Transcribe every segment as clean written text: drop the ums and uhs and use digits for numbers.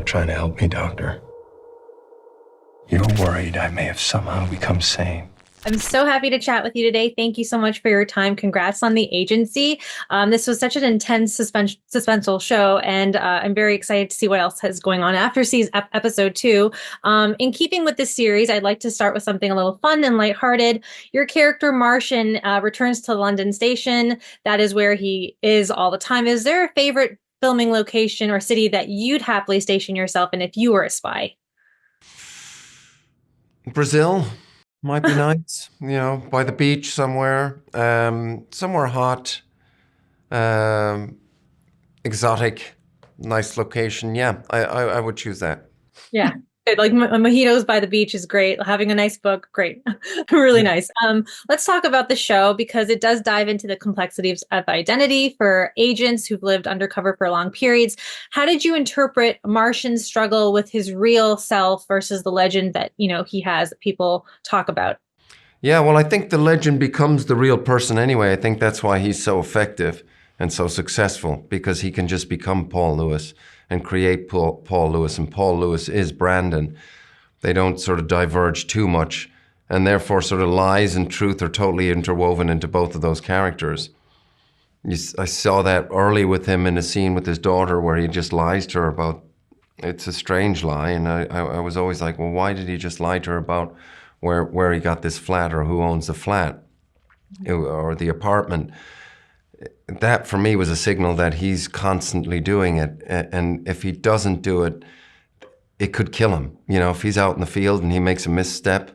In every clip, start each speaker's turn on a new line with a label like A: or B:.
A: trying to help me, Doctor. You're worried I may have somehow become sane.
B: I'm so happy to chat with you today. Thank you so much for your time. Congrats on the agency. This was such an intense suspenseful show, and I'm very excited to see what else is going on after episode 2. In keeping with this series, I'd like to start with something a little fun and lighthearted. Your character, Martian, returns to London Station. That is where he is all the time. Is there a favorite filming location or city that you'd happily station yourself in if you were a spy?
C: Brazil might be nice, by the beach somewhere, somewhere hot, exotic, nice location. Yeah, I would choose that.
B: Yeah. Like mojitos by the beach is great. Having a nice book, great. Really nice. Let's talk about the show because it does dive into the complexities of identity for agents who've lived undercover for long periods. How did you interpret Martian's struggle with his real self versus the legend that, he has that people talk about?
C: Yeah, well, I think the legend becomes the real person anyway. I think that's why he's so effective and so successful, because he can just become Paul Lewis and create Paul Lewis, and Paul Lewis is Brandon. They don't sort of diverge too much, and therefore sort of lies and truth are totally interwoven into both of those characters. I saw that early with him in a scene with his daughter where he just lies to her about, it's a strange lie, and I was always like, well, why did he just lie to her about where he got this flat or who owns the flat or the apartment? That for me was a signal that he's constantly doing it, and if he doesn't do it, it could kill him. If he's out in the field and he makes a misstep,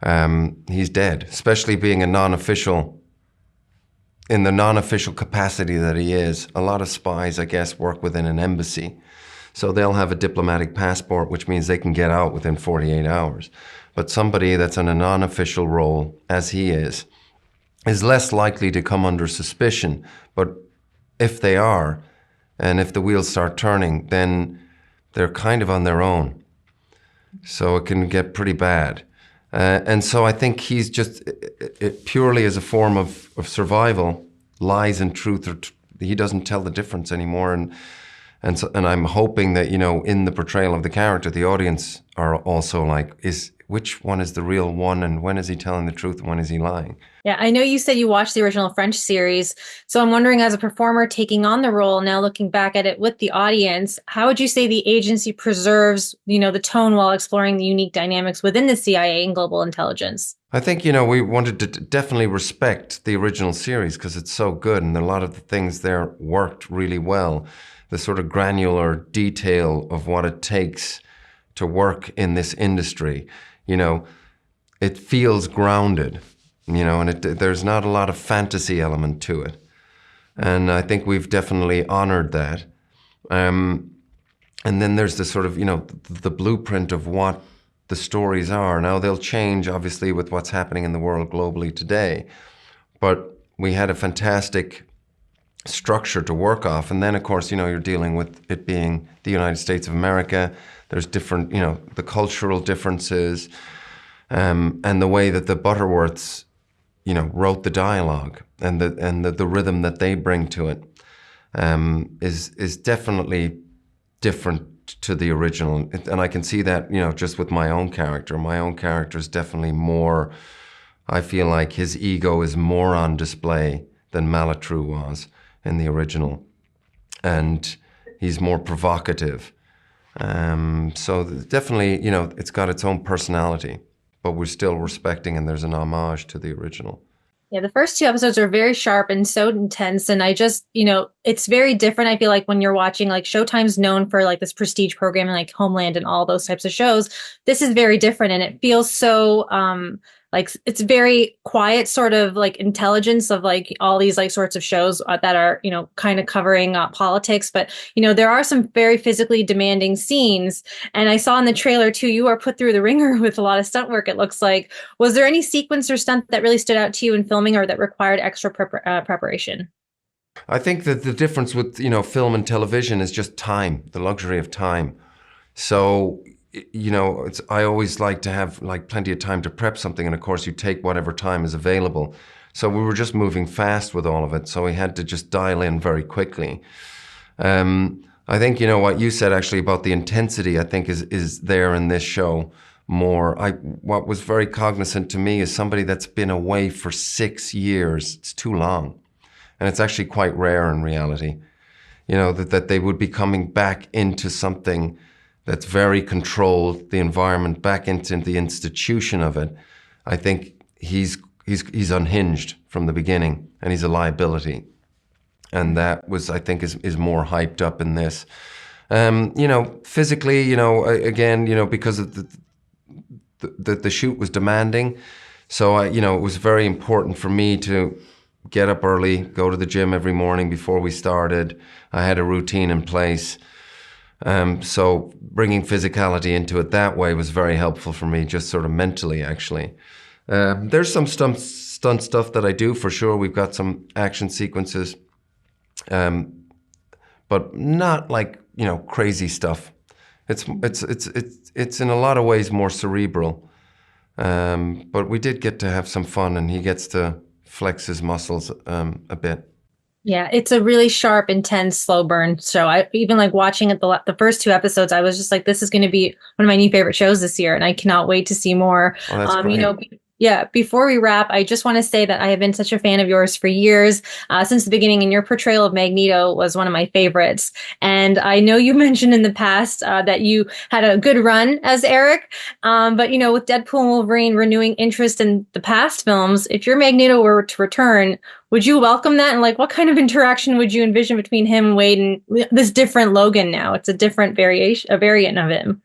C: he's dead, especially being a non-official, in the non-official capacity that he is. A lot of spies, I guess, work within an embassy, so they'll have a diplomatic passport, which means they can get out within 48 hours. But somebody that's in a non-official role, as he is less likely to come under suspicion. But if they are, and if the wheels start turning, then they're kind of on their own. So it can get pretty bad. And so I think he's just, it purely as a form of survival, lies and truth, he doesn't tell the difference anymore. And I'm hoping that, in the portrayal of the character, the audience are also like, which one is the real one, and when is he telling the truth and when is he lying?
B: Yeah, I know you said you watched the original French series, so I'm wondering, as a performer taking on the role, now looking back at it with the audience, how would you say the agency preserves, the tone while exploring the unique dynamics within the CIA and global intelligence?
C: I think, we wanted to definitely respect the original series because it's so good, and a lot of the things there worked really well. The sort of granular detail of what it takes to work in this industry, it feels grounded, and there's not a lot of fantasy element to it. And I think we've definitely honored that. And then there's the sort of, the blueprint of what the stories are. Now they'll change, obviously, with what's happening in the world globally today. But we had a fantastic structure to work off. And then, of course, you're dealing with it being the United States of America. There's different, the cultural differences, and the way that the Butterworths, wrote the dialogue and the rhythm that they bring to it is definitely different to the original. And I can see that, just with my own character. My own character is definitely more, I feel like his ego is more on display than Malatru was in the original. And he's more provocative. So definitely, it's got its own personality, but we're still respecting, and there's an homage to the original.
B: Yeah, the first 2 episodes are very sharp and so intense. And I just, it's very different. I feel like when you're watching, like, Showtime's known for like this prestige programming, like Homeland and all those types of shows. This is very different, and it feels so, like, it's very quiet, sort of like intelligence of like all these like sorts of shows that are, kind of covering politics. But, there are some very physically demanding scenes. And I saw in the trailer too, you are put through the ringer with a lot of stunt work, it looks like. Was there any sequence or stunt that really stood out to you in filming or that required extra preparation?
C: I think that the difference with, film and television is just time, the luxury of time. So, I always like to have like plenty of time to prep something. And of course, you take whatever time is available. So we were just moving fast with all of it. So we had to just dial in very quickly. I think, what you said actually about the intensity, I think is there in this show more. What was very cognizant to me is somebody that's been away for 6 years. It's too long. And it's actually quite rare in reality, that they would be coming back into something that's very controlled, the environment, back into the institution of it. I think he's unhinged from the beginning, and he's a liability. And that was, I think, is more hyped up in this. Physically, again, because of the shoot was demanding. So, it was very important for me to get up early, go to the gym every morning before we started. I had a routine in place. So bringing physicality into it that way was very helpful for me, just sort of mentally, actually. There's some stunt stuff that I do, for sure. We've got some action sequences. But not like, crazy stuff. It's in a lot of ways more cerebral. But we did get to have some fun, and he gets to flex his muscles a bit.
B: Yeah, it's a really sharp, intense, slow burn show. I even like watching it the first 2 episodes. I was just like, this is going to be one of my new favorite shows this year, and I cannot wait to see more.
C: Oh, that's great.
B: Yeah, before we wrap, I just want to say that I have been such a fan of yours for years, since the beginning, and your portrayal of Magneto was one of my favorites. And I know you mentioned in the past that you had a good run as Eric, but with Deadpool and Wolverine renewing interest in the past films, if your Magneto were to return, would you welcome that? And like, what kind of interaction would you envision between him and Wade and this different Logan now? It's a different variant of him.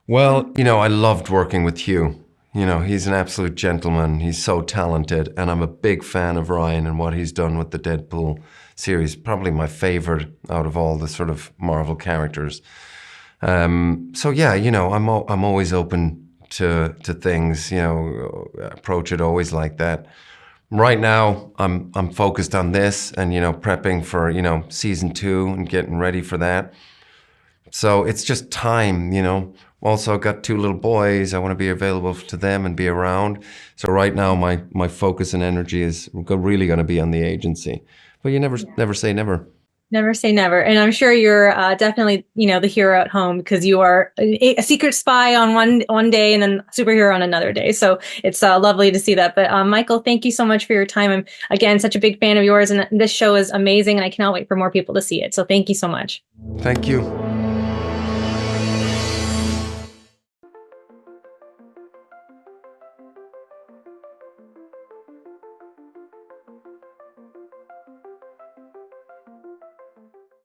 C: Well, I loved working with Hugh. He's an absolute gentleman. He's so talented. And I'm a big fan of Ryan and what he's done with the Deadpool series. Probably my favorite out of all the sort of Marvel characters. So yeah, I'm always open to things, approach it always like that. Right now, I'm focused on this and, prepping for, season 2 and getting ready for that. So it's just time, Also got 2 little boys. I want to be available to them and be around. So right now, my focus and energy is really going to be on the agency. But you never say never.
B: Never say never. And I'm sure you're definitely, the hero at home, because you are a secret spy on one day and then superhero on another day. So it's lovely to see that. But Michael, thank you so much for your time. I'm, again, such a big fan of yours. And this show is amazing. And I cannot wait for more people to see it. So thank you so much.
C: Thank you.